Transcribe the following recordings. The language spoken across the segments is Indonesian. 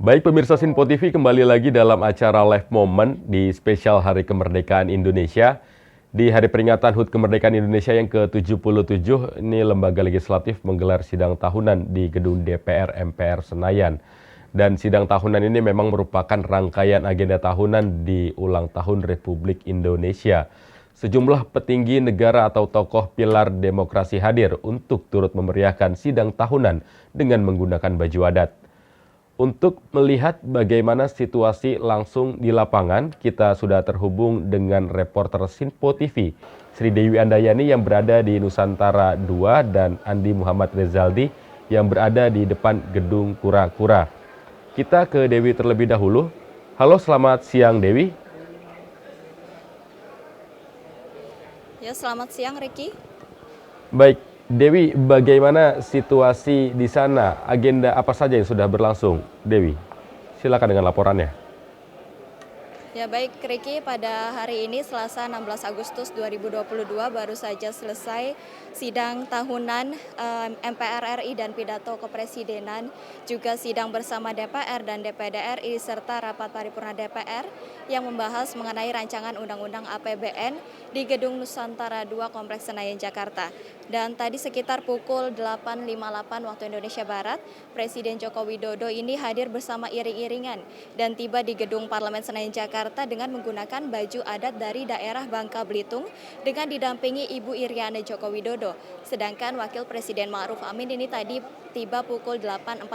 Baik pemirsa Sinpo TV, kembali lagi dalam acara Live Moment di spesial Hari Kemerdekaan Indonesia. Di hari peringatan HUT Kemerdekaan Indonesia yang ke-77, ini Lembaga Legislatif menggelar sidang tahunan di gedung DPR MPR Senayan. Dan sidang tahunan ini memang merupakan rangkaian agenda tahunan di ulang tahun Republik Indonesia. Sejumlah petinggi negara atau tokoh pilar demokrasi hadir untuk turut memeriahkan sidang tahunan dengan menggunakan baju adat. Untuk melihat bagaimana situasi langsung di lapangan, kita sudah terhubung dengan reporter Sinpo TV, Sri Dewi Andayani yang berada di Nusantara 2 dan Andi Muhammad Rezaldi yang berada di depan gedung Kura-Kura. Kita ke Dewi terlebih dahulu. Halo, selamat siang Dewi. Ya, selamat siang Ricky. Baik, Dewi, bagaimana situasi di sana? Agenda apa saja yang sudah berlangsung? Dewi, silakan dengan laporannya. Ya baik Ricky, pada hari ini Selasa 16 Agustus 2022 baru saja selesai sidang tahunan MPR RI dan pidato kepresidenan, juga sidang bersama DPR dan DPD RI serta rapat paripurna DPR yang membahas mengenai rancangan Undang-Undang APBN di Gedung Nusantara 2 Kompleks Senayan Jakarta. Dan tadi sekitar pukul 8.58 waktu Indonesia Barat, Presiden Joko Widodo ini hadir bersama iring-iringan dan tiba di Gedung Parlemen Senayan Jakarta dengan menggunakan baju adat dari daerah Bangka Belitung dengan didampingi Ibu Iriana Joko Widodo. Sedangkan Wakil Presiden Ma'ruf Amin ini tadi tiba pukul 8.45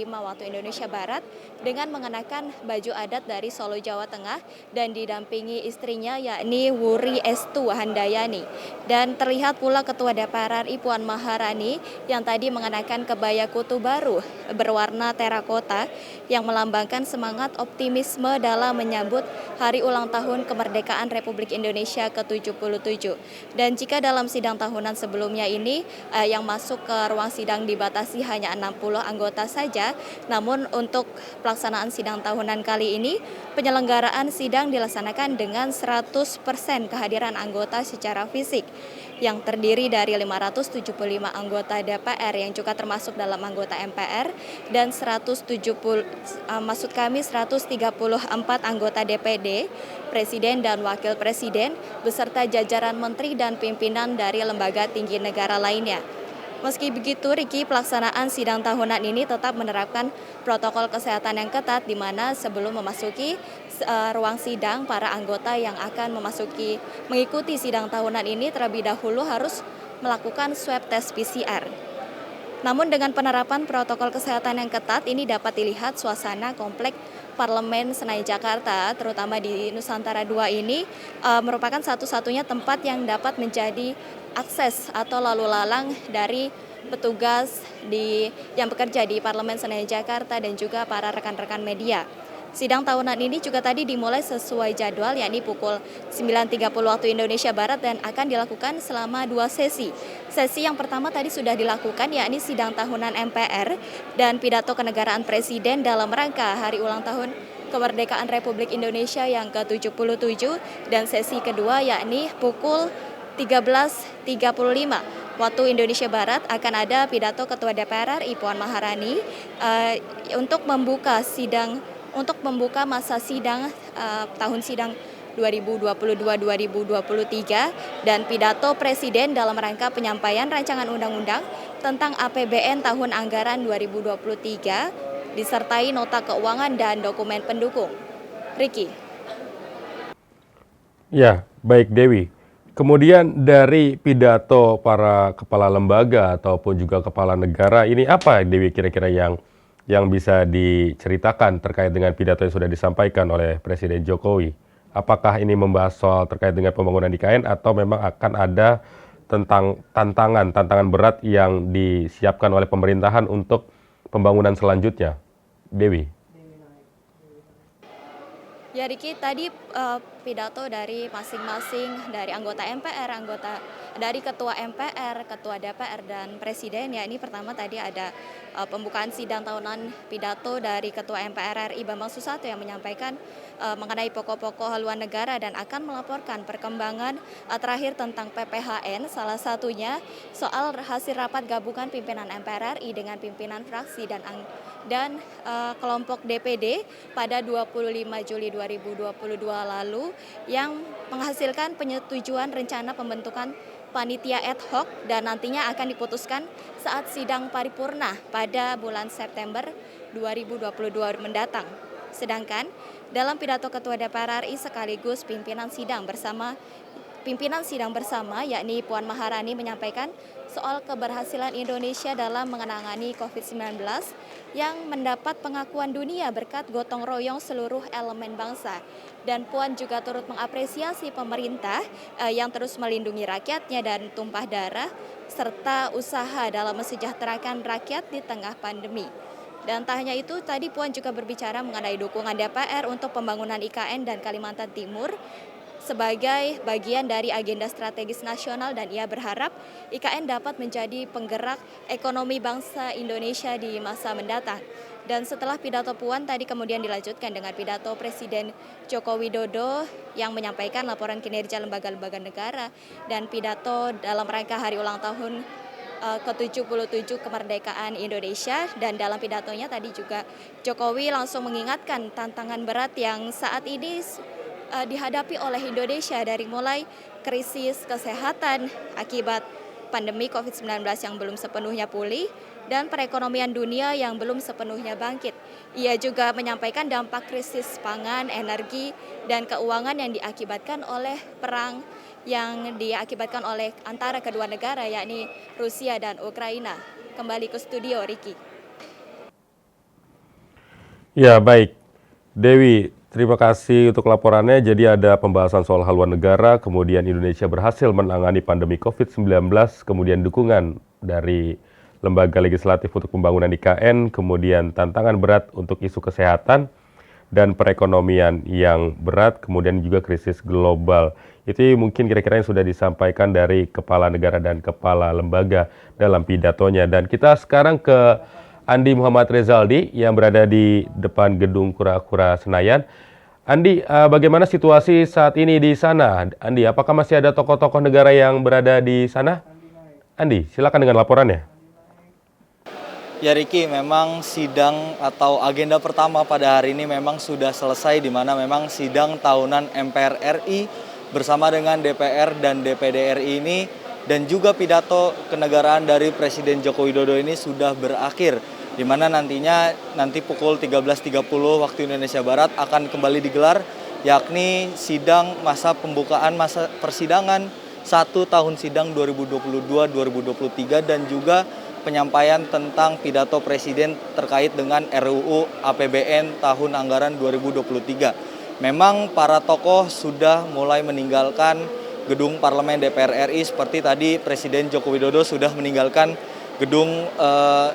waktu Indonesia Barat dengan mengenakan baju adat dari Solo, Jawa Tengah dan didampingi istrinya yakni Wuri Estu Handayani. Dan terlihat pula Ketua DPR RI Puan Maharani yang tadi mengenakan kebaya kutu baru berwarna terakota yang melambangkan semangat optimisme dalam menyambut Hari Ulang Tahun Kemerdekaan Republik Indonesia ke-77. Dan jika dalam sidang tahunan sebelumnya ini yang masuk ke ruang sidang dibatasi hanya 60 anggota saja, namun untuk pelaksanaan sidang tahunan kali ini penyelenggaraan sidang dilaksanakan dengan 100% kehadiran anggota secara fisik yang terdiri dari 575 anggota DPR yang juga termasuk dalam anggota MPR dan 134 anggota DPD, Presiden dan Wakil Presiden beserta jajaran menteri dan pimpinan dari lembaga tinggi negara lainnya. Meski begitu, Ricky, pelaksanaan sidang tahunan ini tetap menerapkan protokol kesehatan yang ketat, di mana sebelum memasuki ruang sidang, para anggota yang akan mengikuti sidang tahunan ini terlebih dahulu harus melakukan swab test PCR. Namun dengan penerapan protokol kesehatan yang ketat ini dapat dilihat suasana komplek Parlemen Senayan Jakarta, terutama di Nusantara 2 ini merupakan satu-satunya tempat yang dapat menjadi akses atau lalu lalang dari petugas yang bekerja di Parlemen Senayan Jakarta dan juga para rekan-rekan media. Sidang tahunan ini juga tadi dimulai sesuai jadwal, yakni pukul 9.30 waktu Indonesia Barat dan akan dilakukan selama 2 sesi. Sesi yang pertama tadi sudah dilakukan, yakni sidang tahunan MPR dan pidato kenegaraan Presiden dalam rangka Hari Ulang Tahun Kemerdekaan Republik Indonesia yang ke-77, dan sesi kedua yakni pukul 13.35 waktu Indonesia Barat akan ada pidato Ketua DPR RI Puan Maharani untuk membuka masa sidang tahun sidang 2022-2023 dan pidato Presiden dalam rangka penyampaian rancangan undang-undang tentang APBN tahun anggaran 2023 disertai nota keuangan dan dokumen pendukung. Ricky. Ya, baik Dewi. Kemudian dari pidato para kepala lembaga ataupun juga kepala negara, ini apa Dewi kira-kira yang bisa diceritakan terkait dengan pidato yang sudah disampaikan oleh Presiden Jokowi? Apakah ini membahas soal terkait dengan pembangunan IKN atau memang akan ada tentang tantangan berat yang disiapkan oleh pemerintahan untuk pembangunan selanjutnya? Dewi. Ya Riki, tadi pidato dari masing-masing dari anggota MPR, dari Ketua MPR, Ketua DPR, dan Presiden. Ya, ini pertama tadi ada pembukaan sidang tahunan pidato dari Ketua MPR RI Bambang Susatyo yang menyampaikan mengenai pokok-pokok haluan negara dan akan melaporkan perkembangan terakhir tentang PPHN, salah satunya soal hasil rapat gabungan pimpinan MPR RI dengan pimpinan fraksi dan kelompok DPD pada 25 Juli 2022 lalu yang menghasilkan penyetujuan rencana pembentukan panitia ad hoc dan nantinya akan diputuskan saat sidang paripurna pada bulan September 2022 mendatang. Sedangkan dalam pidato Ketua DPR RI sekaligus pimpinan sidang bersama yakni Puan Maharani menyampaikan soal keberhasilan Indonesia dalam menangani COVID-19 yang mendapat pengakuan dunia berkat gotong royong seluruh elemen bangsa. Dan Puan juga turut mengapresiasi pemerintah yang terus melindungi rakyatnya dan tumpah darah serta usaha dalam mensejahterakan rakyat di tengah pandemi. Dan tak hanya itu, tadi Puan juga berbicara mengenai dukungan DPR untuk pembangunan IKN dan Kalimantan Timur sebagai bagian dari agenda strategis nasional dan ia berharap IKN dapat menjadi penggerak ekonomi bangsa Indonesia di masa mendatang. Dan setelah pidato Puan tadi kemudian dilanjutkan dengan pidato Presiden Joko Widodo yang menyampaikan laporan kinerja lembaga-lembaga negara dan pidato dalam rangka hari ulang tahun ke-77 kemerdekaan Indonesia. Dan dalam pidatonya tadi juga Jokowi langsung mengingatkan tantangan berat yang saat ini dihadapi oleh Indonesia dari mulai krisis kesehatan akibat pandemi COVID-19 yang belum sepenuhnya pulih dan perekonomian dunia yang belum sepenuhnya bangkit. Ia juga menyampaikan dampak krisis pangan, energi, dan keuangan yang diakibatkan oleh perang yang diakibatkan oleh antara kedua negara yakni Rusia dan Ukraina. Kembali ke studio, Riki. Ya, baik. Dewi, terima kasih untuk laporannya. Jadi ada pembahasan soal haluan negara, kemudian Indonesia berhasil menangani pandemi COVID-19, kemudian dukungan dari lembaga legislatif untuk pembangunan IKN, kemudian tantangan berat untuk isu kesehatan dan perekonomian yang berat, kemudian juga krisis global. Itu mungkin kira-kira yang sudah disampaikan dari kepala negara dan kepala lembaga dalam pidatonya. Dan kita sekarang ke Andi Muhammad Rezaldi yang berada di depan gedung Kura-Kura Senayan. Andi, bagaimana situasi saat ini di sana? Andi, apakah masih ada tokoh-tokoh negara yang berada di sana? Andi, silakan dengan laporannya. Ya Riki, memang sidang atau agenda pertama pada hari ini memang sudah selesai, di mana memang sidang tahunan MPR RI bersama dengan DPR dan DPD RI ini dan juga pidato kenegaraan dari Presiden Joko Widodo ini sudah berakhir, di mana nanti pukul 13.30 waktu Indonesia Barat akan kembali digelar, yakni sidang pembukaan masa persidangan 1 tahun sidang 2022-2023 dan juga penyampaian tentang pidato Presiden terkait dengan RUU APBN tahun anggaran 2023. Memang para tokoh sudah mulai meninggalkan gedung Parlemen DPR RI, seperti tadi Presiden Joko Widodo sudah meninggalkan gedung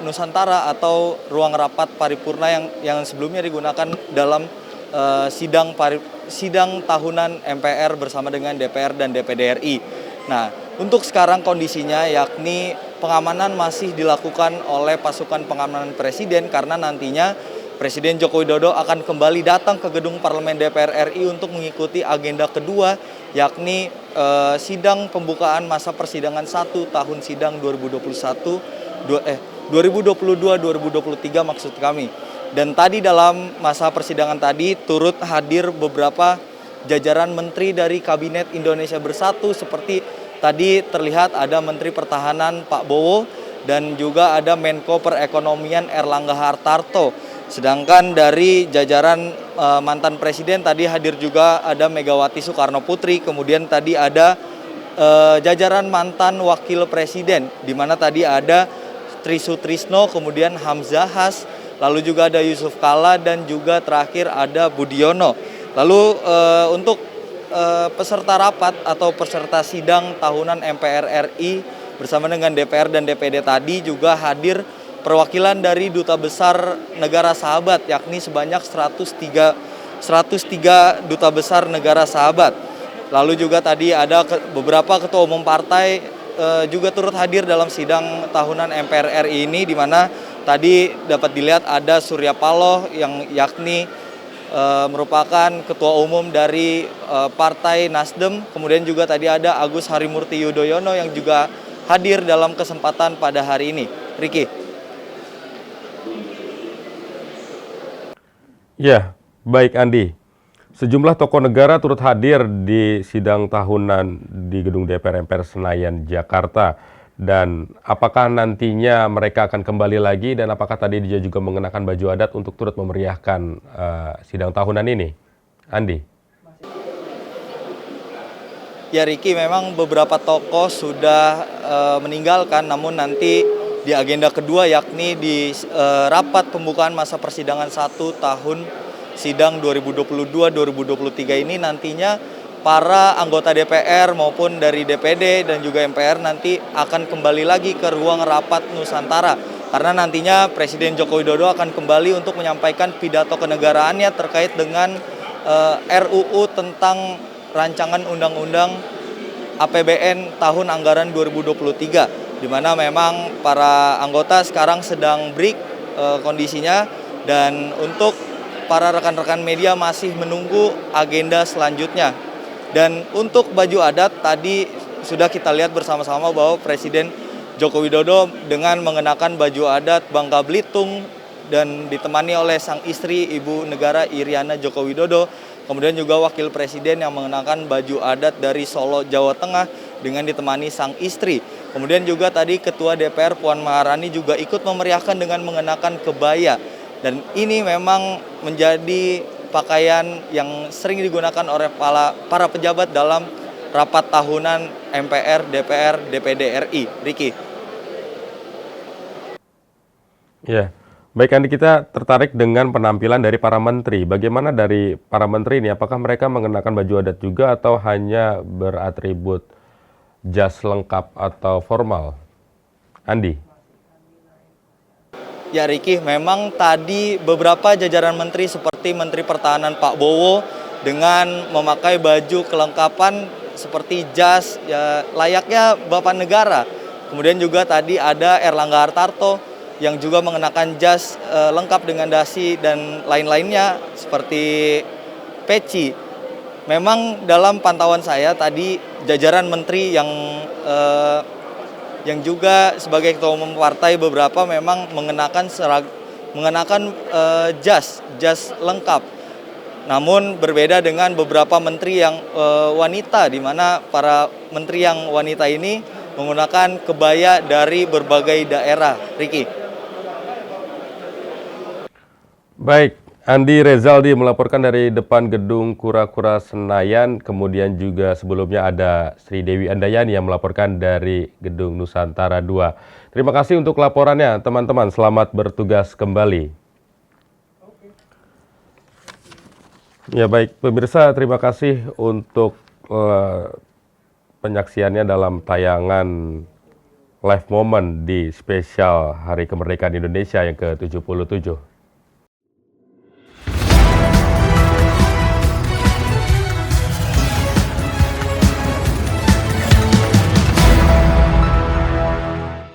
Nusantara atau ruang rapat paripurna yang sebelumnya digunakan dalam sidang tahunan MPR bersama dengan DPR dan DPD RI. Nah, untuk sekarang kondisinya yakni pengamanan masih dilakukan oleh pasukan pengamanan Presiden karena nantinya Presiden Joko Widodo akan kembali datang ke gedung Parlemen DPR RI untuk mengikuti agenda kedua, yakni sidang pembukaan masa persidangan 1 tahun sidang 2022-2023 maksud kami. Dan tadi dalam masa persidangan tadi turut hadir beberapa jajaran menteri dari Kabinet Indonesia Bersatu, seperti tadi terlihat ada Menteri Pertahanan Pak Bowo dan juga ada Menko Perekonomian Erlangga Hartarto. Sedangkan dari jajaran mantan presiden tadi hadir juga ada Megawati Soekarno Putri, kemudian tadi ada jajaran mantan wakil presiden, di mana tadi ada Tri Sutrisno, kemudian Hamzahas, lalu juga ada Yusuf Kala dan juga terakhir ada Budiono. Lalu untuk peserta rapat atau peserta sidang tahunan MPR RI bersama dengan DPR dan DPD tadi juga hadir perwakilan dari Duta Besar Negara Sahabat, yakni sebanyak 103 duta besar negara sahabat. Lalu juga tadi ada beberapa ketua umum partai juga turut hadir dalam sidang tahunan MPR RI ini, di mana tadi dapat dilihat ada Surya Paloh yang yakni merupakan ketua umum dari Partai Nasdem, kemudian juga tadi ada Agus Harimurti Yudhoyono yang juga hadir dalam kesempatan pada hari ini. Riki. Ya, baik Andi. Sejumlah tokoh negara turut hadir di sidang tahunan di Gedung DPR MPR Senayan, Jakarta. Dan apakah nantinya mereka akan kembali lagi dan apakah tadi dia juga mengenakan baju adat untuk turut memeriahkan sidang tahunan ini? Andi? Ya Riki, memang beberapa tokoh sudah meninggalkan, namun nanti di agenda kedua yakni di rapat pembukaan masa persidangan 1 tahun sidang 2022-2023 ini nantinya para anggota DPR maupun dari DPD dan juga MPR nanti akan kembali lagi ke ruang rapat Nusantara. Karena nantinya Presiden Joko Widodo akan kembali untuk menyampaikan pidato kenegaraannya terkait dengan RUU tentang rancangan undang-undang APBN tahun anggaran 2023, di mana memang para anggota sekarang sedang break kondisinya, dan untuk para rekan-rekan media masih menunggu agenda selanjutnya. Dan untuk baju adat tadi sudah kita lihat bersama-sama bahwa Presiden Joko Widodo dengan mengenakan baju adat Bangka Belitung dan ditemani oleh sang istri Ibu Negara Iriana Joko Widodo. Kemudian juga Wakil Presiden yang mengenakan baju adat dari Solo, Jawa Tengah dengan ditemani sang istri. Kemudian juga tadi Ketua DPR Puan Maharani juga ikut memeriahkan dengan mengenakan kebaya. Dan ini memang menjadi pakaian yang sering digunakan oleh para pejabat dalam rapat tahunan MPR, DPR, DPD RI. Riki. Ya, baik Andi, kita tertarik dengan penampilan dari para menteri. Bagaimana dari para menteri ini? Apakah mereka mengenakan baju adat juga atau hanya beratribut jas lengkap atau formal? Andi? Ya Riki, memang tadi beberapa jajaran menteri seperti Menteri Pertahanan Pak Bowo dengan memakai baju kelengkapan seperti jas ya, layaknya Bapak Negara. Kemudian juga tadi ada Erlangga Hartarto yang juga mengenakan jas lengkap dengan dasi dan lain-lainnya seperti peci. Memang dalam pantauan saya tadi jajaran menteri yang juga sebagai ketua umum partai beberapa memang mengenakan jas lengkap. Namun berbeda dengan beberapa menteri yang wanita, di mana para menteri yang wanita ini menggunakan kebaya dari berbagai daerah. Riki. Baik, Andi Rezaldi melaporkan dari depan Gedung Kura-Kura Senayan, kemudian juga sebelumnya ada Sri Dewi Andayani yang melaporkan dari Gedung Nusantara 2. Terima kasih untuk laporannya, teman-teman. Selamat bertugas kembali. Ya baik, pemirsa, terima kasih untuk penyaksiannya dalam tayangan live moment di spesial Hari Kemerdekaan Indonesia yang ke-77.